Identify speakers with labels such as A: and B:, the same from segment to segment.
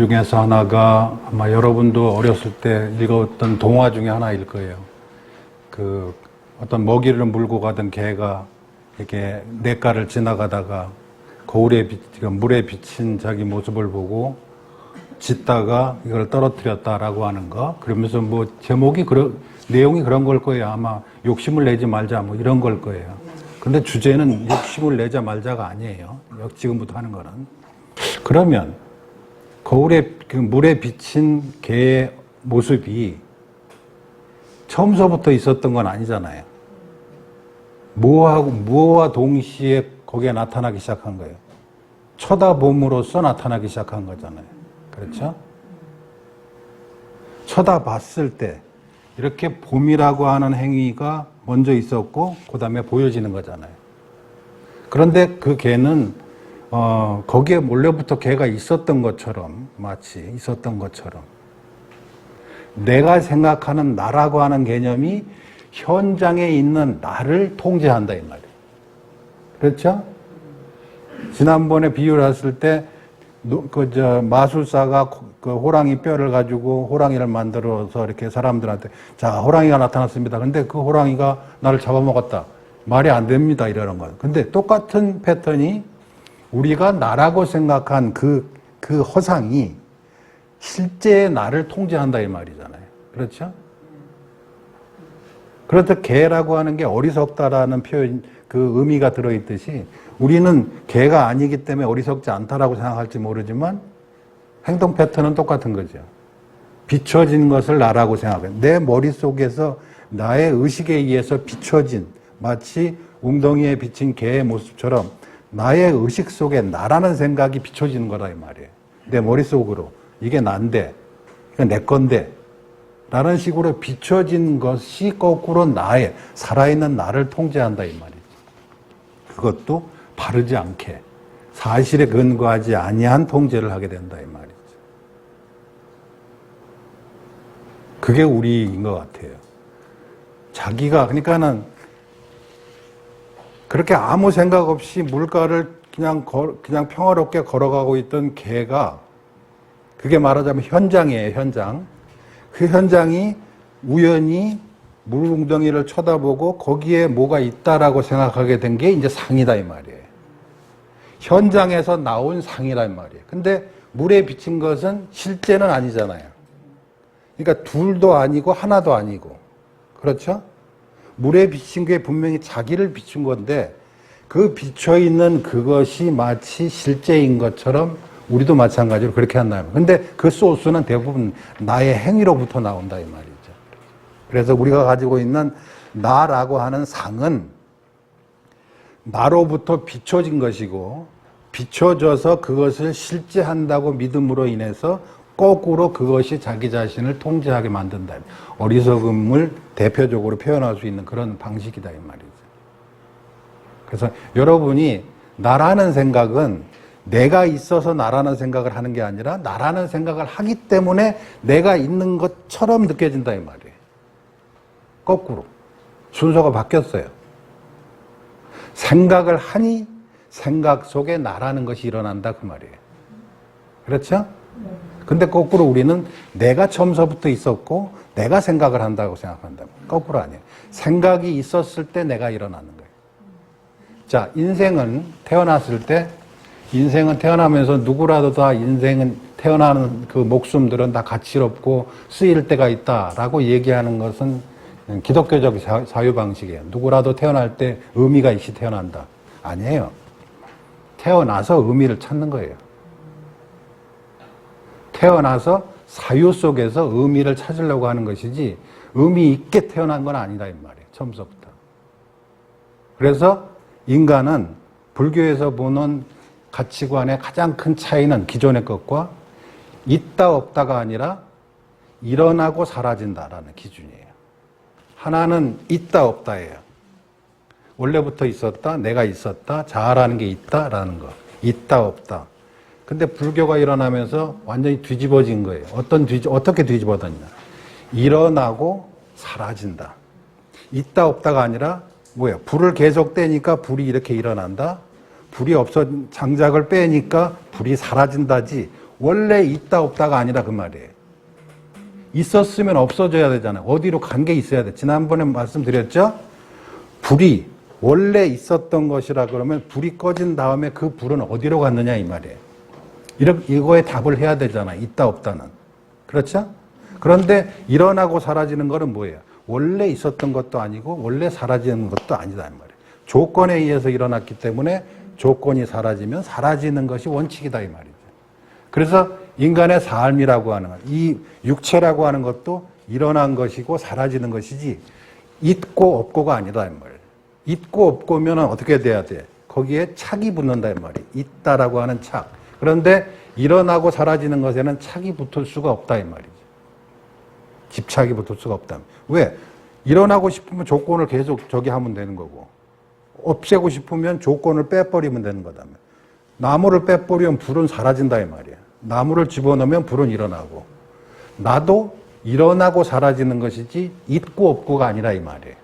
A: 중에서 하나가 아마 여러분도 어렸을 때 읽었던 동화 중에 하나일 거예요. 그 어떤 먹이를 물고 가던 개가 이렇게 냇가를 지나가다가 거울에 물에 비친 자기 모습을 보고 짖다가 이걸 떨어뜨렸다라고 하는 거. 그러면서 뭐 제목이 내용이 그런 걸 거예요. 아마 욕심을 내지 말자 뭐 이런 걸 거예요. 근데 주제는 욕심을 내자 말자가 아니에요. 지금부터 하는 거는. 그러면 거울에 물에 비친 개의 모습이 처음서부터 있었던 건 아니잖아요. 무엇과 동시에 거기에 나타나기 시작한 거예요. 쳐다봄으로써 나타나기 시작한 거잖아요. 그렇죠? 쳐다봤을 때 이렇게 봄이라고 하는 행위가 먼저 있었고 그 다음에 보여지는 거잖아요. 그런데 그 개는 거기에 원래부터 개가 있었던 것처럼, 마치 있었던 것처럼 내가 생각하는 나라고 하는 개념이 현장에 있는 나를 통제한다 이 말이에요. 그렇죠? 지난번에 비유를 했을 때 마술사가 그 호랑이 뼈를 가지고 호랑이를 만들어서 이렇게 사람들한테 자, 호랑이가 나타났습니다. 근데 그 호랑이가 나를 잡아먹었다. 말이 안 됩니다. 이러는 거예요. 근데 똑같은 패턴이 우리가 나라고 생각한 그 허상이 실제의 나를 통제한다 이 말이잖아요. 그렇죠? 그렇다 개라고 하는 게 어리석다라는 표현, 그 의미가 들어있듯이 우리는 개가 아니기 때문에 어리석지 않다라고 생각할지 모르지만 행동 패턴은 똑같은 거죠. 비춰진 것을 나라고 생각해요. 내 머릿속에서 나의 의식에 의해서 비춰진 마치 웅덩이에 비친 개의 모습처럼 나의 의식 속에 나라는 생각이 비춰지는 거다 이 말이에요. 내 머릿속으로 이게 난데 이거 내 건데 라는 식으로 비춰진 것이 거꾸로 나의 살아있는 나를 통제한다 이 말이죠. 그것도 바르지 않게 사실에 근거하지 아니한 통제를 하게 된다 이 말이죠. 그게 우리인 것 같아요. 자기가 그러니까는 그렇게 아무 생각 없이 물가를 그냥 평화롭게 걸어가고 있던 개가 그게 말하자면 현장이에요. 현장. 그 현장이 우연히 물웅덩이를 쳐다보고 거기에 뭐가 있다라고 생각하게 된 게 이제 상이다 이 말이에요. 현장에서 나온 상이라 이 말이에요. 근데 물에 비친 것은 실제는 아니잖아요. 그러니까 둘도 아니고 하나도 아니고. 그렇죠? 물에 비친 게 분명히 자기를 비춘 건데 그 비춰있는 그것이 마치 실제인 것처럼 우리도 마찬가지로 그렇게 한다면. 근데 그 소스는 대부분 나의 행위로부터 나온다 이 말이죠. 그래서 우리가 가지고 있는 나라고 하는 상은 나로부터 비춰진 것이고 비춰져서 그것을 실제한다고 믿음으로 인해서 거꾸로 그것이 자기 자신을 통제하게 만든다. 어리석음을 대표적으로 표현할 수 있는 그런 방식이다 이 말이죠. 그래서 여러분이 나라는 생각은 내가 있어서 나라는 생각을 하는 게 아니라 나라는 생각을 하기 때문에 내가 있는 것처럼 느껴진다 이 말이에요. 거꾸로. 순서가 바뀌었어요. 생각을 하니 생각 속에 나라는 것이 일어난다 그 말이에요. 그렇죠? 근데 거꾸로 우리는 내가 처음서부터 있었고 내가 생각을 한다고 생각한다. 거꾸로 아니에요. 생각이 있었을 때 내가 일어나는 거예요. 자, 인생은 태어나면서 누구라도 다 인생은 태어나는 그 목숨들은 다 가치롭고 쓰일 때가 있다라고 얘기하는 것은 기독교적 사유방식이에요. 누구라도 태어날 때 의미가 있이 태어난다. 아니에요. 태어나서 의미를 찾는 거예요. 태어나서 사유 속에서 의미를 찾으려고 하는 것이지 의미 있게 태어난 건 아니다 이 말이에요. 처음부터. 그래서 인간은 불교에서 보는 가치관의 가장 큰 차이는 기존의 것과 있다 없다가 아니라 일어나고 사라진다라는 기준이에요. 하나는 있다 없다예요. 원래부터 있었다, 내가 있었다, 자아라는 게 있다라는 거. 있다 없다. 근데 불교가 일어나면서 완전히 뒤집어진 거예요. 어떻게 뒤집어졌냐. 일어나고 사라진다. 있다 없다가 아니라 뭐야? 불을 계속 떼니까 불이 이렇게 일어난다. 불이 장작을 빼니까 불이 사라진다지. 원래 있다 없다가 아니라 그 말이에요. 있었으면 없어져야 되잖아요. 어디로 간 게 있어야 돼. 지난번에 말씀드렸죠? 불이 원래 있었던 것이라 그러면 불이 꺼진 다음에 그 불은 어디로 갔느냐 이 말이에요. 이거에 답을 해야 되잖아요. 있다 없다는. 그렇죠? 그런데 일어나고 사라지는 거는 뭐예요? 원래 있었던 것도 아니고 원래 사라지는 것도 아니다 이 말이에요. 조건에 의해서 일어났기 때문에 조건이 사라지면 사라지는 것이 원칙이다 이 말이죠. 그래서 인간의 삶이라고 하는 것, 이 육체라고 하는 것도 일어난 것이고 사라지는 것이지 있고 없고가 아니다 이 말이에요. 있고 없고면 어떻게 돼야 돼? 거기에 착이 붙는다 이 말이에요. 있다라고 하는 착. 그런데 일어나고 사라지는 것에는 착이 붙을 수가 없다 이 말이죠. 집착이 붙을 수가 없다. 왜? 일어나고 싶으면 조건을 계속 저기 하면 되는 거고 없애고 싶으면 조건을 빼버리면 되는 거다며. 나무를 빼버리면 불은 사라진다 이 말이야. 나무를 집어넣으면 불은 일어나고 나도 일어나고 사라지는 것이지 있고 없고가 아니라 이 말이에요.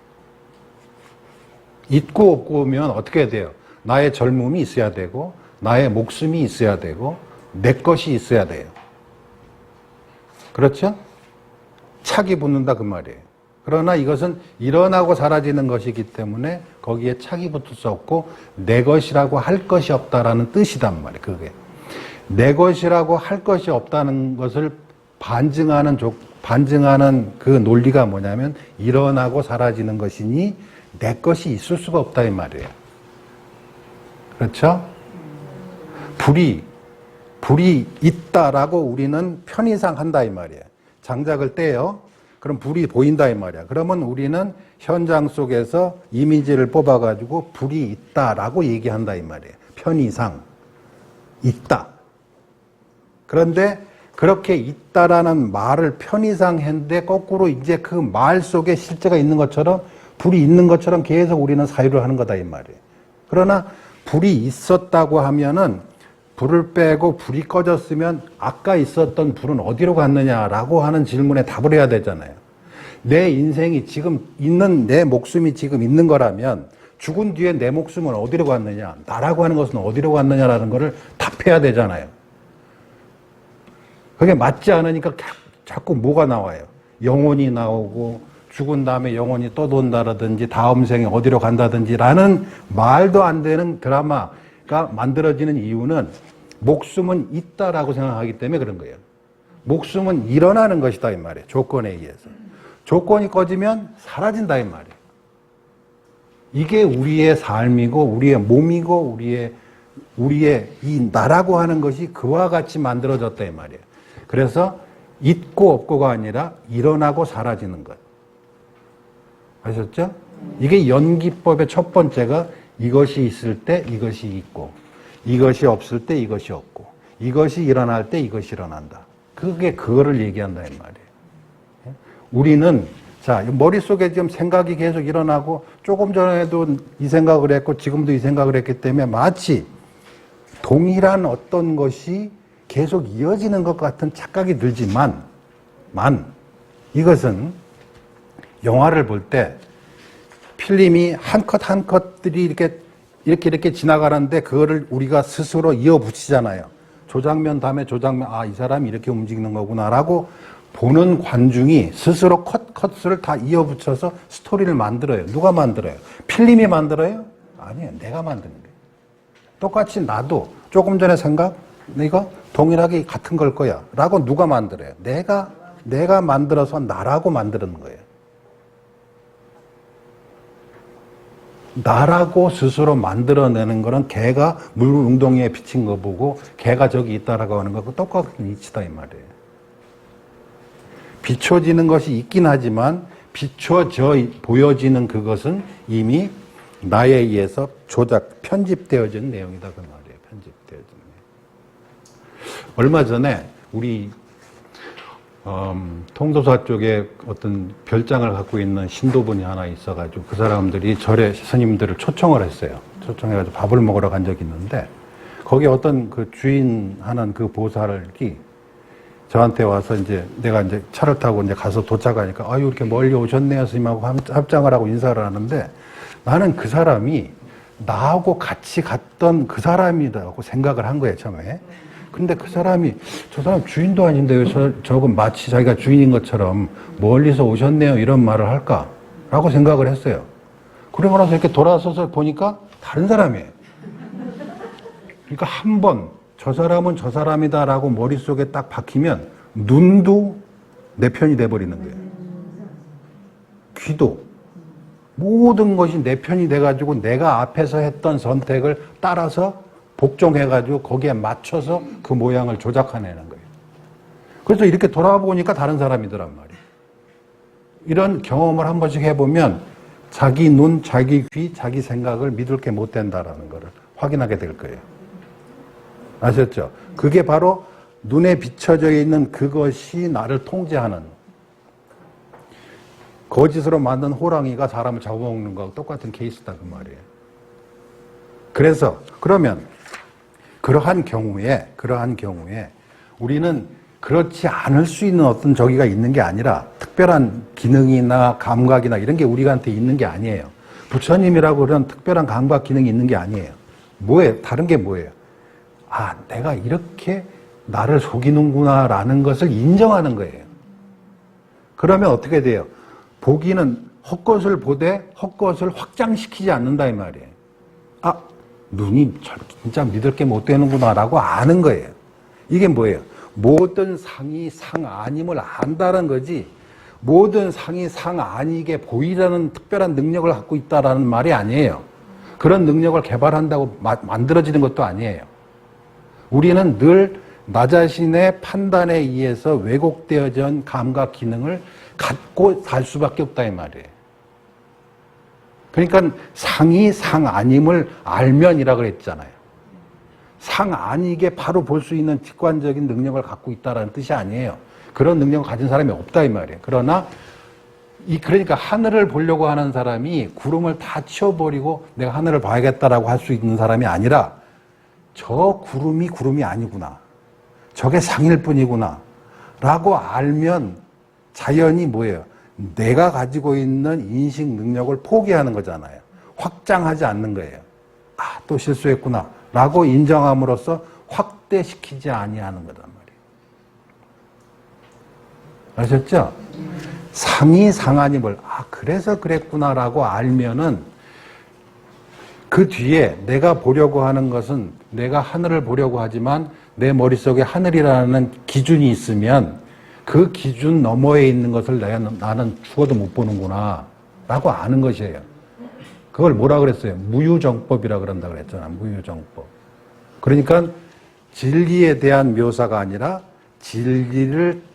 A: 있고 없고면 어떻게 돼요? 나의 젊음이 있어야 되고 나의 목숨이 있어야 되고 내 것이 있어야 돼요. 그렇죠? 착이 붙는다 그 말이에요. 그러나 이것은 일어나고 사라지는 것이기 때문에 거기에 착이 붙을 수 없고 내 것이라고 할 것이 없다라는 뜻이단 말이에요. 그게 내 것이라고 할 것이 없다는 것을 반증하는 그 논리가 뭐냐면 일어나고 사라지는 것이니 내 것이 있을 수가 없다 이 말이에요. 그렇죠? 불이 있다라고 우리는 편의상 한다 이 말이에요. 장작을 떼요. 그럼 불이 보인다 이 말이야. 그러면 우리는 현장 속에서 이미지를 뽑아가지고 불이 있다라고 얘기한다 이 말이에요. 편의상 있다. 그런데 그렇게 있다라는 말을 편의상 했는데 거꾸로 이제 그 말 속에 실제가 있는 것처럼 불이 있는 것처럼 계속 우리는 사유를 하는 거다 이 말이에요. 그러나 불이 있었다고 하면은 불을 빼고 불이 꺼졌으면 아까 있었던 불은 어디로 갔느냐라고 하는 질문에 답을 해야 되잖아요. 내 인생이 지금 있는 내 목숨이 지금 있는 거라면 죽은 뒤에 내 목숨은 어디로 갔느냐, 나라고 하는 것은 어디로 갔느냐라는 거를 답해야 되잖아요. 그게 맞지 않으니까 자꾸 뭐가 나와요? 영혼이 나오고 죽은 다음에 영혼이 또 돈다라든지 다음 생에 어디로 간다든지라는 말도 안 되는 드라마가 만들어지는 이유는 목숨은 있다라고 생각하기 때문에 그런 거예요. 목숨은 일어나는 것이다 이 말이에요. 조건에 의해서. 조건이 꺼지면 사라진다 이 말이에요. 이게 우리의 삶이고 우리의 몸이고 우리의 이 나라고 하는 것이 그와 같이 만들어졌다 이 말이에요. 그래서 있고 없고가 아니라 일어나고 사라지는 것. 아셨죠? 이게 연기법의 첫 번째가 이것이 있을 때 이것이 있고 이것이 없을 때 이것이 없고 이것이 일어날 때 이것이 일어난다. 그게 그거를 얘기한다 이 말이에요. 우리는 자 머릿속에 지금 생각이 계속 일어나고 조금 전에도 이 생각을 했고 지금도 이 생각을 했기 때문에 마치 동일한 어떤 것이 계속 이어지는 것 같은 착각이 들지만 이것은 영화를 볼 때 필름이 한 컷 한 컷들이 이렇게 지나가는데 그거를 우리가 스스로 이어붙이잖아요. 조장면 다음에 조장면, 이 사람이 이렇게 움직이는 거구나라고 보는 관중이 스스로 컷을 다 이어붙여서 스토리를 만들어요. 누가 만들어요? 필름이 만들어요? 아니에요. 내가 만드는 거예요. 똑같이 나도 조금 전에 생각, 이거 동일하게 같은 걸 거야. 라고 누가 만들어요? 내가 만들어서 나라고 만드는 거예요. 나라고 스스로 만들어내는 거는 개가 물 웅덩이에 비친 거 보고 개가 저기 있다라고 하는 거하고 똑같은 이치다 이 말이에요. 비춰지는 것이 있긴 하지만 비춰져 보여지는 그것은 이미 나에 의해서 편집되어진 내용이다 그 말이에요. 편집되어진 내용. 얼마 전에 우리 통도사 쪽에 어떤 별장을 갖고 있는 신도분이 하나 있어가지고 그 사람들이 절에 스님들을 초청을 했어요. 초청해가지고 밥을 먹으러 간 적이 있는데 거기 어떤 그 주인하는 그 보살이 저한테 와서 내가 차를 타고 가서 도착하니까 아유 이렇게 멀리 오셨네요 스님하고 합장을 하고 인사를 하는데 나는 그 사람이 나하고 같이 갔던 그 사람이라고 생각을 한 거예요 처음에. 근데 그 사람이 저 사람 주인도 아닌데 왜 저건 마치 자기가 주인인 것처럼 멀리서 오셨네요 이런 말을 할까라고 생각을 했어요. 그러고 나서 이렇게 돌아서서 보니까 다른 사람이에요. 그러니까 한 번 저 사람은 저 사람이다라고 머릿속에 딱 박히면 눈도 내 편이 돼버리는 거예요. 귀도 모든 것이 내 편이 돼가지고 내가 앞에서 했던 선택을 따라서 복종해가지고 거기에 맞춰서 그 모양을 조작해내는 거예요. 그래서 이렇게 돌아보니까 다른 사람이더란 말이에요. 이런 경험을 한 번씩 해보면 자기 눈, 자기 귀, 자기 생각을 믿을 게 못 된다라는 것을 확인하게 될 거예요. 아셨죠? 그게 바로 눈에 비춰져 있는 그것이 나를 통제하는, 거짓으로 만든 호랑이가 사람을 잡아먹는 거하고 똑같은 케이스다 그 말이에요. 그래서 그러면 그러한 경우에 우리는 그렇지 않을 수 있는 어떤 저기가 있는 게 아니라 특별한 기능이나 감각이나 이런 게 우리한테 있는 게 아니에요. 부처님이라고 그런 특별한 감각 기능이 있는 게 아니에요. 뭐예요? 다른 게 뭐예요? 아, 내가 이렇게 나를 속이는구나 라는 것을 인정하는 거예요. 그러면 어떻게 돼요? 보기는 헛것을 보되 헛것을 확장시키지 않는다 이 말이에요. 아, 눈이 진짜 믿을 게 못 되는구나 라고 아는 거예요. 이게 뭐예요? 모든 상이 상 아님을 안다는 거지, 모든 상이 상 아니게 보이라는 특별한 능력을 갖고 있다라는 말이 아니에요. 그런 능력을 개발한다고 만들어지는 것도 아니에요. 우리는 늘 나 자신의 판단에 의해서 왜곡되어진 감각 기능을 갖고 살 수밖에 없다 이 말이에요. 그러니까 상이 상 아님을 알면이라 그랬잖아요. 상 아니게 바로 볼 수 있는 직관적인 능력을 갖고 있다는 뜻이 아니에요. 그런 능력을 가진 사람이 없다 이 말이에요. 그러나 그러니까 하늘을 보려고 하는 사람이 구름을 다 치워버리고 내가 하늘을 봐야겠다라고 할 수 있는 사람이 아니라 저 구름이 아니구나, 저게 상일 뿐이구나 라고 알면 자연이 뭐예요? 내가 가지고 있는 인식 능력을 포기하는 거잖아요. 확장하지 않는 거예요. 아, 또 실수했구나 라고 인정함으로써 확대시키지 아니하는 거란 말이에요. 아셨죠? 상이 상아님을 그래서 그랬구나라고 알면은 그 뒤에 내가 보려고 하는 것은, 내가 하늘을 보려고 하지만 내 머릿속에 하늘이라는 기준이 있으면 그 기준 너머에 있는 것을 나는 죽어도 못 보는구나 라고 아는 것이에요. 그걸 뭐라 그랬어요? 무유정법이라 그런다 그랬잖아. 무유정법. 그러니까 진리에 대한 묘사가 아니라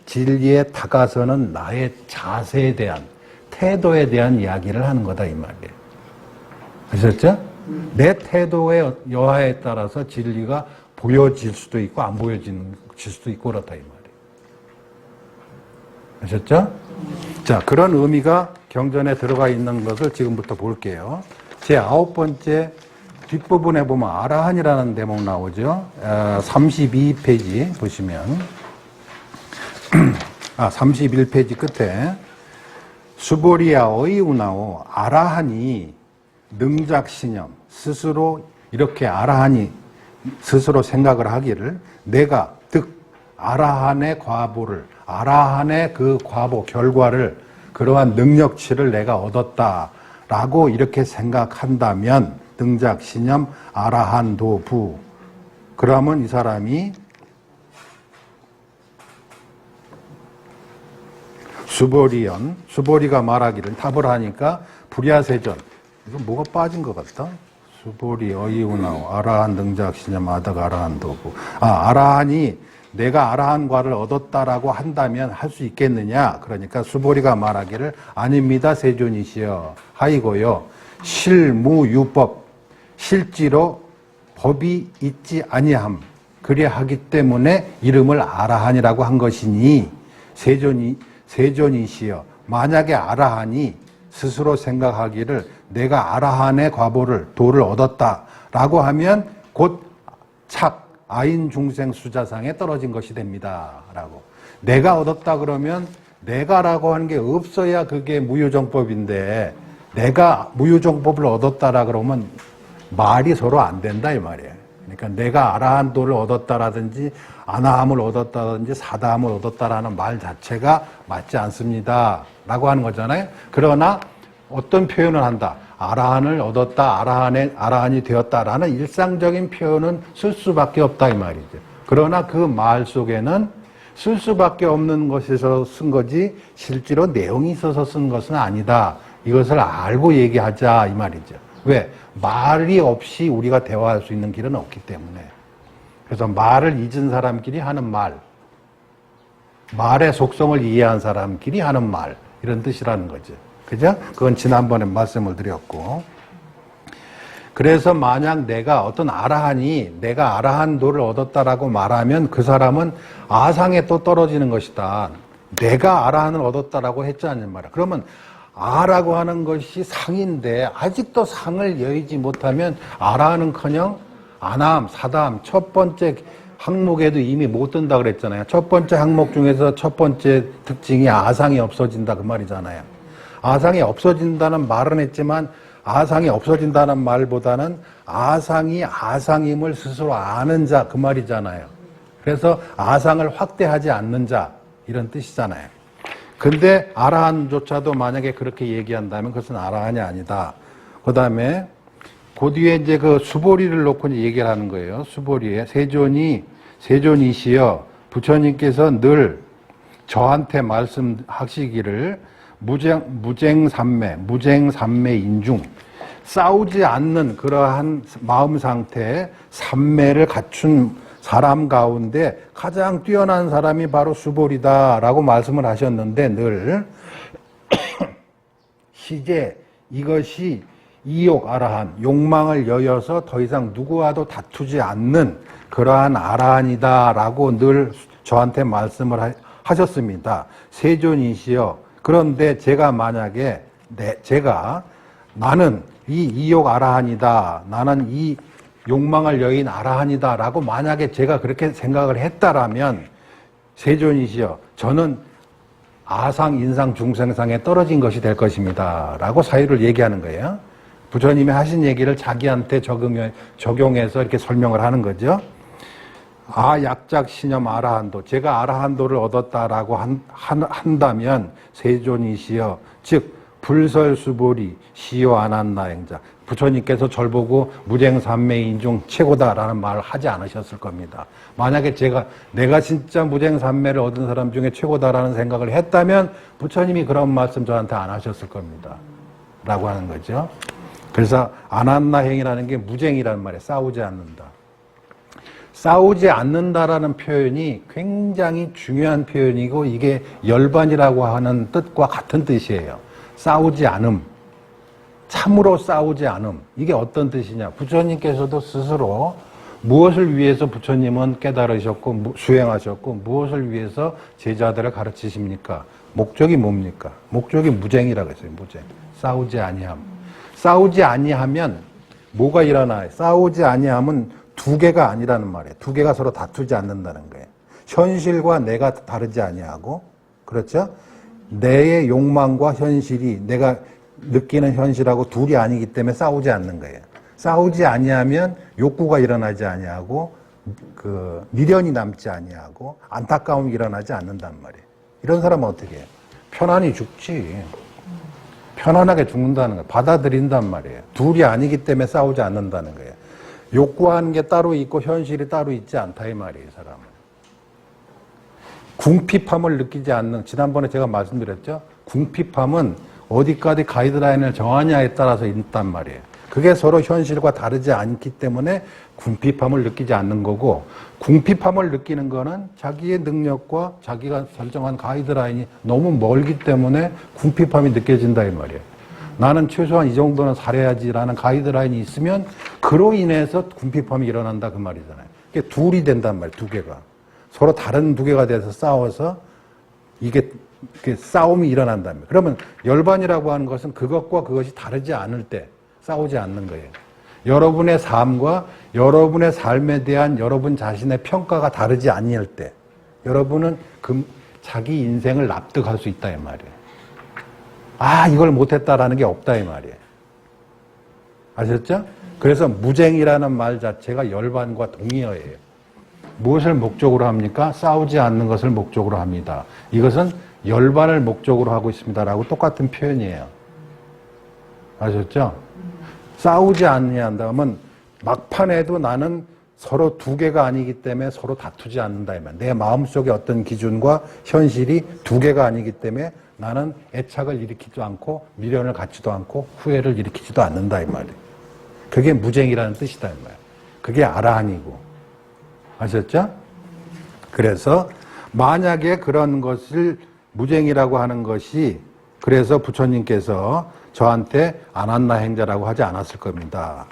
A: 진리에 다가서는 나의 자세에 대한, 태도에 대한 이야기를 하는 거다 이 말이에요. 아셨죠? 내 태도의 여하에 따라서 진리가 보여질 수도 있고 안 보여질 수도 있고 그렇다 이 말이에요. 아셨죠? 자, 그런 의미가 경전에 들어가 있는 것을 지금부터 볼게요. 제 9번째 뒷부분에 보면 아라한이라는 대목 나오죠. 32페이지 보시면 31페이지 끝에 수보리야 어이우나오 아라한이 능작신념, 스스로 이렇게 아라한이 스스로 생각을 하기를 내가 득 아라한의 과보를, 아라한의 그 과보 결과를, 그러한 능력치를 내가 얻었다라고 이렇게 생각한다면 능작신념 아라한 도부, 그러면 이 사람이 수보리가 말하기를 답을 하니까 불야세전, 이거 뭐가 빠진 것 같다? 수보리 어이우나오 아라한 능작신념 아덕 아라한 도부. 아라한이 내가 아라한과를 얻었다라고 한다면 할 수 있겠느냐? 그러니까 수보리가 말하기를 아닙니다 세존이시여 하이고요, 실무유법, 실지로 법이 있지 아니함, 그래 하기 때문에 이름을 아라한이라고 한 것이니 세존이시여, 만약에 아라한이 스스로 생각하기를 내가 아라한의 과보를, 도를 얻었다라고 하면 곧 아인 중생 수자상에 떨어진 것이 됩니다 라고. 내가 얻었다 그러면 내가라고 하는 게 없어야 그게 무유정법인데, 내가 무유정법을 얻었다라 그러면 말이 서로 안 된다 이 말이에요. 그러니까 내가 아라한도를 얻었다라든지 아나함을 얻었다든지 사다함을 얻었다라는 말 자체가 맞지 않습니다. 라고 하는 거잖아요. 그러나 어떤 표현을 한다. 아라한을 얻었다, 아라한이 되었다라는 일상적인 표현은 쓸 수밖에 없다 이 말이죠. 그러나 그 말 속에는 쓸 수밖에 없는 것에서 쓴 거지 실제로 내용이 있어서 쓴 것은 아니다. 이것을 알고 얘기하자 이 말이죠. 왜? 말이 없이 우리가 대화할 수 있는 길은 없기 때문에. 그래서 말을 잊은 사람끼리 하는 말, 말의 속성을 이해한 사람끼리 하는 말, 이런 뜻이라는 거죠. 그죠? 그건 지난번에 말씀을 드렸고. 그래서 만약 내가 어떤 아라한이 내가 아라한도를 얻었다라고 말하면 그 사람은 아상에 또 떨어지는 것이다. 내가 아라한을 얻었다라고 했잖아요. 말이야. 그러면 아라고 하는 것이 상인데 아직도 상을 여의지 못하면 아라는커녕 아나함, 사다함 첫 번째 항목에도 이미 못 든다 그랬잖아요. 첫 번째 항목 중에서 첫 번째 특징이 아상이 없어진다 그 말이잖아요. 아상이 없어진다는 말은 했지만 아상이 없어진다는 말보다는 아상이 아상임을 스스로 아는 자 그 말이잖아요. 그래서 아상을 확대하지 않는 자 이런 뜻이잖아요. 근데 아라한조차도 만약에 그렇게 얘기한다면 그것은 아라한이 아니다. 그 다음에 그 뒤에 이제 그 수보리를 놓고 얘기를 하는 거예요. 수보리에 세존이시여 부처님께서 늘 저한테 말씀하시기를 무쟁삼매 인중 싸우지 않는 그러한 마음 상태에 삼매를 갖춘 사람 가운데 가장 뛰어난 사람이 바로 수보리다라고 말씀을 하셨는데 늘 시제 이것이 이욕 아라한 욕망을 여여서 더 이상 누구와도 다투지 않는 그러한 아라한이다라고 늘 저한테 말씀을 하셨습니다. 세존이시여 그런데 제가 만약에 나는 이 이욕 아라한이다. 나는 이 욕망을 여인 아라한이다 라고 만약에 제가 그렇게 생각을 했다라면 세존이시여 저는 아상, 인상, 중생상에 떨어진 것이 될 것입니다 라고 사유를 얘기하는 거예요. 부처님이 하신 얘기를 자기한테 적용해서 이렇게 설명을 하는 거죠. 약작 신념 아라한도 제가 아라한도를 얻었다라고 한다면 세존이시여 즉 불설수보리 시요 아난나행자 부처님께서 절 보고 무쟁삼매인 중 최고다라는 말을 하지 않으셨을 겁니다. 만약에 내가 진짜 무쟁삼매를 얻은 사람 중에 최고다라는 생각을 했다면 부처님이 그런 말씀 저한테 안 하셨을 겁니다. 라고 하는 거죠. 그래서 아난나행이라는 게 무쟁이라는 말이에요. 싸우지 않는다. 싸우지 않는다라는 표현이 굉장히 중요한 표현이고 이게 열반이라고 하는 뜻과 같은 뜻이에요. 싸우지 않음. 참으로 싸우지 않음. 이게 어떤 뜻이냐. 부처님께서도 스스로 무엇을 위해서 부처님은 깨달으셨고 수행하셨고 무엇을 위해서 제자들을 가르치십니까? 목적이 뭡니까? 목적이 무쟁이라고 했어요. 무쟁. 싸우지 아니함. 싸우지 아니하면 뭐가 일어나요? 싸우지 아니함은 두 개가 아니라는 말이에요. 두 개가 서로 다투지 않는다는 거예요. 현실과 내가 다르지 아니하고 그렇죠? 내의 욕망과 현실이 내가 느끼는 현실하고 둘이 아니기 때문에 싸우지 않는 거예요. 싸우지 아니하면 욕구가 일어나지 아니하고 미련이 남지 아니하고 안타까움이 일어나지 않는단 말이에요. 이런 사람은 어떻게 해요? 편안히 죽지. 편안하게 죽는다는 거예요. 받아들인단 말이에요. 둘이 아니기 때문에 싸우지 않는다는 거예요. 욕구하는 게 따로 있고 현실이 따로 있지 않다 이 말이에요. 사람은. 궁핍함을 느끼지 않는 지난번에 제가 말씀드렸죠. 궁핍함은 어디까지 가이드라인을 정하냐에 따라서 있단 말이에요. 그게 서로 현실과 다르지 않기 때문에 궁핍함을 느끼지 않는 거고 궁핍함을 느끼는 거는 자기의 능력과 자기가 설정한 가이드라인이 너무 멀기 때문에 궁핍함이 느껴진다 이 말이에요. 나는 최소한 이 정도는 살아야지라는 가이드라인이 있으면 그로 인해서 궁핍함이 일어난다 그 말이잖아요. 이게 둘이 된단 말이에요. 두 개가. 서로 다른 두 개가 돼서 싸워서 이게 싸움이 일어난다면 그러면 열반이라고 하는 것은 그것과 그것이 다르지 않을 때 싸우지 않는 거예요. 여러분의 삶과 여러분의 삶에 대한 여러분 자신의 평가가 다르지 아니할 때 여러분은 자기 인생을 납득할 수 있다 이 말이에요. 이걸 못했다라는 게 없다 이 말이에요. 아셨죠? 그래서 무쟁이라는 말 자체가 열반과 동의어예요. 무엇을 목적으로 합니까? 싸우지 않는 것을 목적으로 합니다. 이것은 열반을 목적으로 하고 있습니다라고 똑같은 표현이에요. 아셨죠? 싸우지 않느냐 한다면 막판에도 나는 서로 두 개가 아니기 때문에 서로 다투지 않는다. 내 마음속에 어떤 기준과 현실이 두 개가 아니기 때문에 나는 애착을 일으키지도 않고 미련을 갖지도 않고 후회를 일으키지도 않는다 이 말이에요. 그게 무쟁이라는 뜻이다 이 말이에요. 그게 아라한이고. 아셨죠? 그래서 만약에 그런 것을 무쟁이라고 하는 것이 그래서 부처님께서 저한테 아난나 행자라고 하지 않았을 겁니다.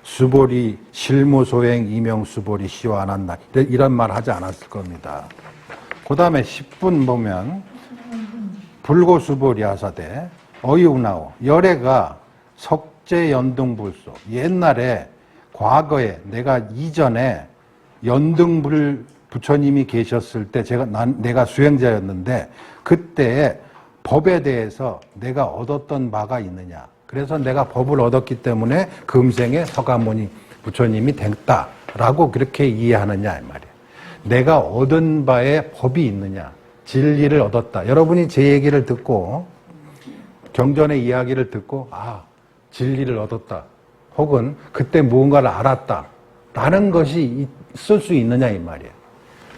A: 수보리 실무소행 이명수보리 시와 아난나 이런 말 하지 않았을 겁니다. 그 다음에 10분 보면 불고수보리 하사대 어이우나오 열애가 석재연등불소 옛날에 과거에 내가 이전에 연등불 부처님이 계셨을 때 내가 수행자였는데 그때 법에 대해서 내가 얻었던 바가 있느냐. 그래서 내가 법을 얻었기 때문에 금생에 서가모니 부처님이 됐다라고 그렇게 이해하느냐 이 말이에요. 내가 얻은 바에 법이 있느냐. 진리를 얻었다. 여러분이 제 얘기를 듣고 경전의 이야기를 듣고 진리를 얻었다. 혹은 그때 무언가를 알았다. 라는 것이 있을 수 있느냐 이 말이에요.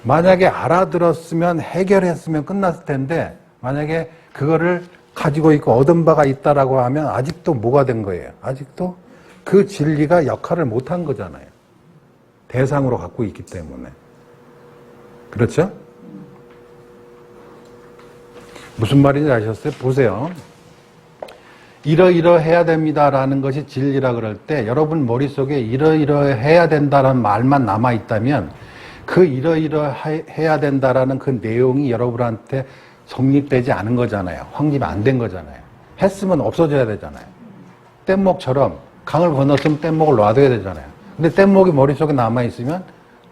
A: 만약에 알아들었으면 해결했으면 끝났을 텐데 만약에 그거를 가지고 있고 얻은 바가 있다라고 하면 아직도 뭐가 된 거예요? 아직도 그 진리가 역할을 못한 거잖아요. 대상으로 갖고 있기 때문에. 그렇죠? 무슨 말인지 아셨어요? 보세요. 이러이러해야 됩니다라는 것이 진리라 그럴 때 여러분 머릿속에 이러이러해야 된다라는 말만 남아있다면 그 이러이러해야 된다라는 그 내용이 여러분한테 성립되지 않은 거잖아요. 확립이 안 된 거잖아요. 했으면 없어져야 되잖아요. 뗏목처럼 강을 건넜으면 뗏목을 놔둬야 되잖아요. 근데 뗏목이 머릿속에 남아있으면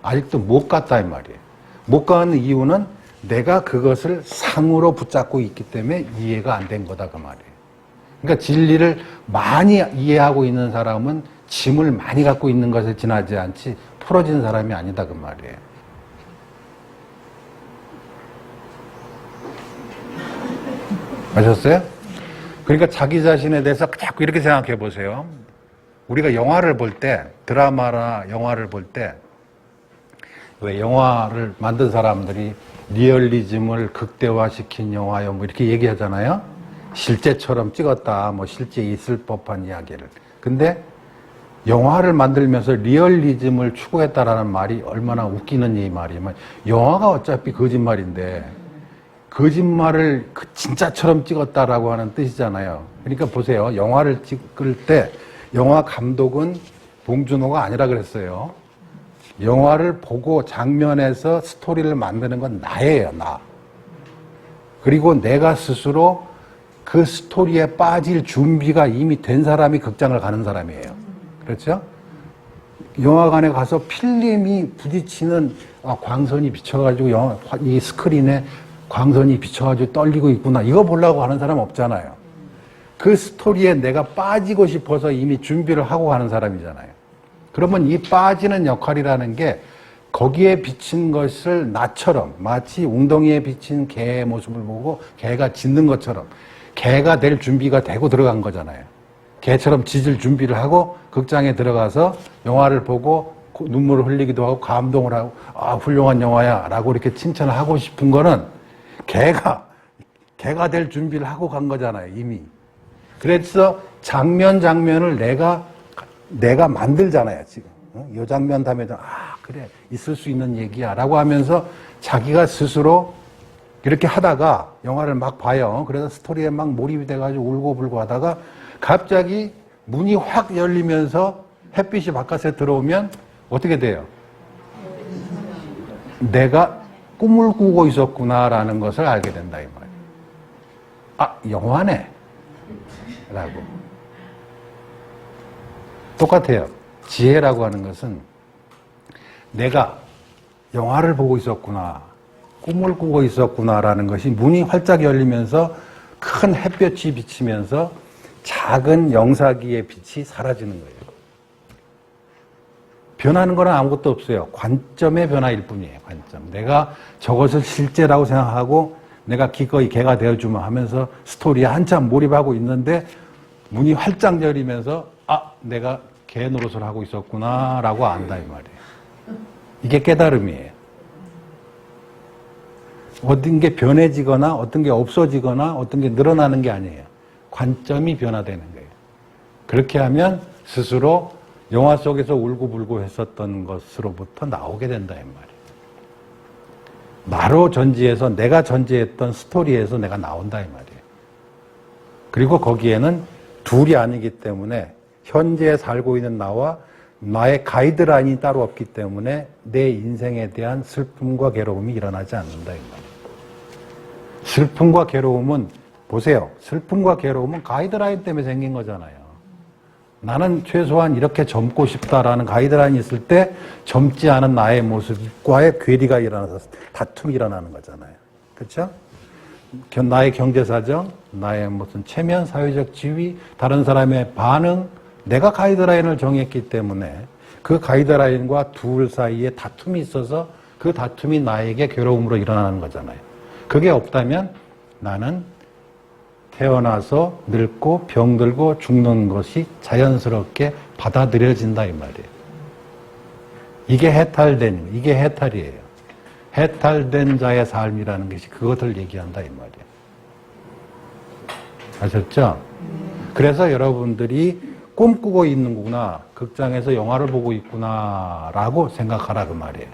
A: 아직도 못 갔다 이 말이에요. 못 가는 이유는 내가 그것을 상으로 붙잡고 있기 때문에 이해가 안 된 거다 그 말이에요. 그러니까 진리를 많이 이해하고 있는 사람은 짐을 많이 갖고 있는 것에 지나지 않지 풀어진 사람이 아니다 그 말이에요. 아셨어요? 그러니까 자기 자신에 대해서 자꾸 이렇게 생각해 보세요. 우리가 영화를 볼 때, 드라마나 영화를 볼 때, 왜 영화를 만든 사람들이 리얼리즘을 극대화시킨 영화요, 뭐 이렇게 얘기하잖아요. 실제처럼 찍었다, 뭐 실제 있을 법한 이야기를. 근데 영화를 만들면서 리얼리즘을 추구했다라는 말이 얼마나 웃기는 이 말이면 영화가 어차피 거짓말인데 거짓말을 진짜처럼 찍었다라고 하는 뜻이잖아요. 그러니까 보세요. 영화를 찍을 때 영화 감독은 봉준호가 아니라 그랬어요. 영화를 보고 장면에서 스토리를 만드는 건 나예요, 나. 그리고 내가 스스로 그 스토리에 빠질 준비가 이미 된 사람이 극장을 가는 사람이에요. 그렇죠? 영화관에 가서 필름이 부딪히는 광선이 비쳐가지고 이 스크린에 광선이 비쳐가지고 떨리고 있구나. 이거 보려고 하는 사람 없잖아요. 그 스토리에 내가 빠지고 싶어서 이미 준비를 하고 가는 사람이잖아요. 그러면 이 빠지는 역할이라는 게 거기에 비친 것을 나처럼 마치 웅덩이에 비친 개의 모습을 보고 개가 짖는 것처럼 개가 될 준비가 되고 들어간 거잖아요. 개처럼 짖을 준비를 하고 극장에 들어가서 영화를 보고 눈물을 흘리기도 하고 감동을 하고 훌륭한 영화야 라고 이렇게 칭찬을 하고 싶은 거는 개가 될 준비를 하고 간 거잖아요, 이미. 그래서 장면을 내가 만들잖아요, 지금. 이 장면 다음에, 그래, 있을 수 있는 얘기야. 라고 하면서 자기가 스스로 이렇게 하다가 영화를 막 봐요. 그래서 스토리에 막 몰입이 돼가지고 울고불고 하다가 갑자기 문이 확 열리면서 햇빛이 바깥에 들어오면 어떻게 돼요? 내가 꿈을 꾸고 있었구나라는 것을 알게 된다, 이 말이에요. 영화네. 라고. 똑같아요. 지혜라고 하는 것은 내가 영화를 보고 있었구나, 꿈을 꾸고 있었구나라는 것이 문이 활짝 열리면서 큰 햇볕이 비치면서 작은 영사기의 빛이 사라지는 거예요. 변하는 거는 아무것도 없어요. 관점의 변화일 뿐이에요. 관점. 내가 저것을 실제라고 생각하고 내가 기꺼이 개가 되어주면 하면서 스토리에 한참 몰입하고 있는데 문이 활짝 열리면서 내가 개 노릇을 하고 있었구나 라고 안다 이 말이에요. 이게 깨달음이에요. 어떤 게 변해지거나 어떤 게 없어지거나 어떤 게 늘어나는 게 아니에요. 관점이 변화되는 거예요. 그렇게 하면 스스로 영화 속에서 울고불고 했었던 것으로부터 나오게 된다 이 말이에요. 나로 전지해서 내가 전지했던 스토리에서 내가 나온다 이 말이에요. 그리고 거기에는 둘이 아니기 때문에 현재 살고 있는 나와 나의 가이드라인이 따로 없기 때문에 내 인생에 대한 슬픔과 괴로움이 일어나지 않는다 이 말이에요. 슬픔과 괴로움은 보세요. 슬픔과 괴로움은 가이드라인 때문에 생긴 거잖아요. 나는 최소한 이렇게 젊고 싶다라는 가이드라인이 있을 때 젊지 않은 나의 모습과의 괴리가 일어나서 다툼이 일어나는 거잖아요. 그렇죠? 나의 경제사정, 나의 무슨 체면, 사회적 지위, 다른 사람의 반응, 내가 가이드라인을 정했기 때문에 그 가이드라인과 둘 사이에 다툼이 있어서 그 다툼이 나에게 괴로움으로 일어나는 거잖아요. 그게 없다면 나는 태어나서 늙고 병들고 죽는 것이 자연스럽게 받아들여진다 이 말이에요. 이게 해탈이에요. 해탈된 자의 삶이라는 것이 그것을 얘기한다 이 말이에요. 아셨죠? 그래서 여러분들이 꿈꾸고 있는구나, 극장에서 영화를 보고 있구나 라고 생각하라 그 말이에요.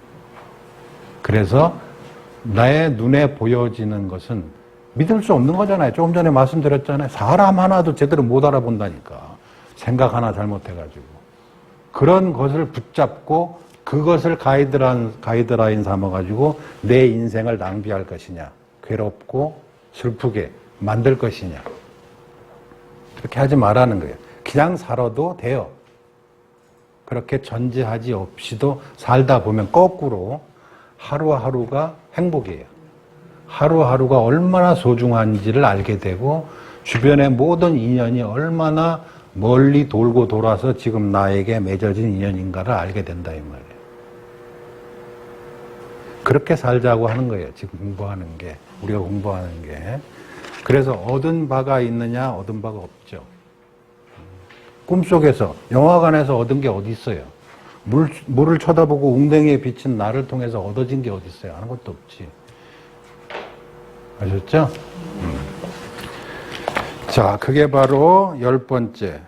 A: 그래서 나의 눈에 보여지는 것은 믿을 수 없는 거잖아요. 조금 전에 말씀드렸잖아요. 사람 하나도 제대로 못 알아본다니까. 생각 하나 잘못해가지고. 그런 것을 붙잡고 그것을 가이드라인 삼아가지고 내 인생을 낭비할 것이냐. 괴롭고 슬프게 만들 것이냐. 그렇게 하지 말라는 거예요. 그냥 살아도 돼요. 그렇게 전제하지 없이도 살다 보면 거꾸로 하루하루가 행복이에요. 하루하루가 얼마나 소중한지를 알게 되고 주변의 모든 인연이 얼마나 멀리 돌고 돌아서 지금 나에게 맺어진 인연인가를 알게 된다 이 말이에요. 그렇게 살자고 하는 거예요. 지금 공부하는 게, 우리가 공부하는 게. 그래서 얻은 바가 있느냐, 얻은 바가 없죠. 꿈속에서, 영화관에서 얻은 게 어디 있어요? 물을 쳐다보고 웅덩이에 비친 나를 통해서 얻어진 게 어디 있어요? 아무것도 없지. 아셨죠? 자, 그게 바로 10번째.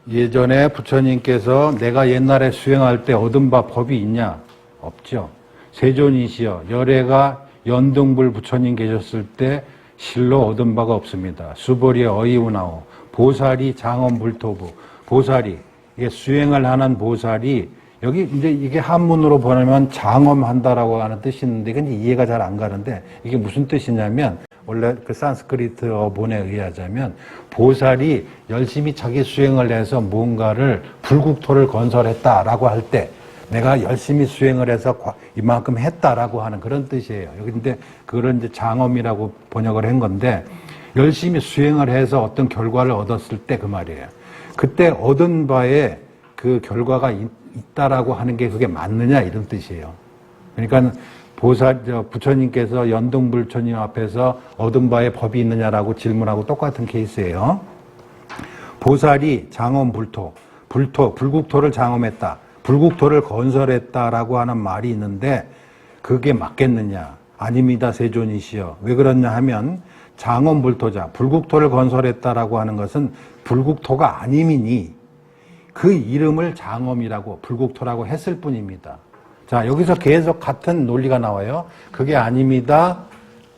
A: 예전에 부처님께서 내가 옛날에 수행할 때 얻은 바 법이 있냐? 없죠. 세존이시여, 열애가 연등불 부처님 계셨을 때 실로 얻은 바가 없습니다. 수보리의 어이우나오, 보살이 장엄불토부, 보살이, 이게 수행을 하는 보살이, 여기 이제 이게 한문으로 보내면 장엄한다라고 하는 뜻이 있는데, 이건 이해가 잘 안 가는데, 이게 무슨 뜻이냐면, 원래 그 산스크리트 어본에 의하자면, 보살이 열심히 자기 수행을 해서 뭔가를 불국토를 건설했다라고 할 때, 내가 열심히 수행을 해서 이만큼 했다라고 하는 그런 뜻이에요. 여기 근데 그런 이제 장엄이라고 번역을 한 건데, 열심히 수행을 해서 어떤 결과를 얻었을 때 그 말이에요. 그때 얻은 바에 그 결과가 있다라고 하는 게 그게 맞느냐 이런 뜻이에요. 그러니까 부처님께서 연등불처님 앞에서 얻은 바에 법이 있느냐라고 질문하고 똑같은 케이스예요. 보살이 장엄불토, 불국토를 장엄했다, 불국토를 건설했다라고 하는 말이 있는데 그게 맞겠느냐? 아닙니다, 세존이시여. 왜 그러냐 하면 장엄불토자, 불국토를 건설했다라고 하는 것은 불국토가 아님이니 그 이름을 장엄이라고 불국토라고 했을 뿐입니다. 자, 여기서 계속 같은 논리가 나와요. 그게 아닙니다.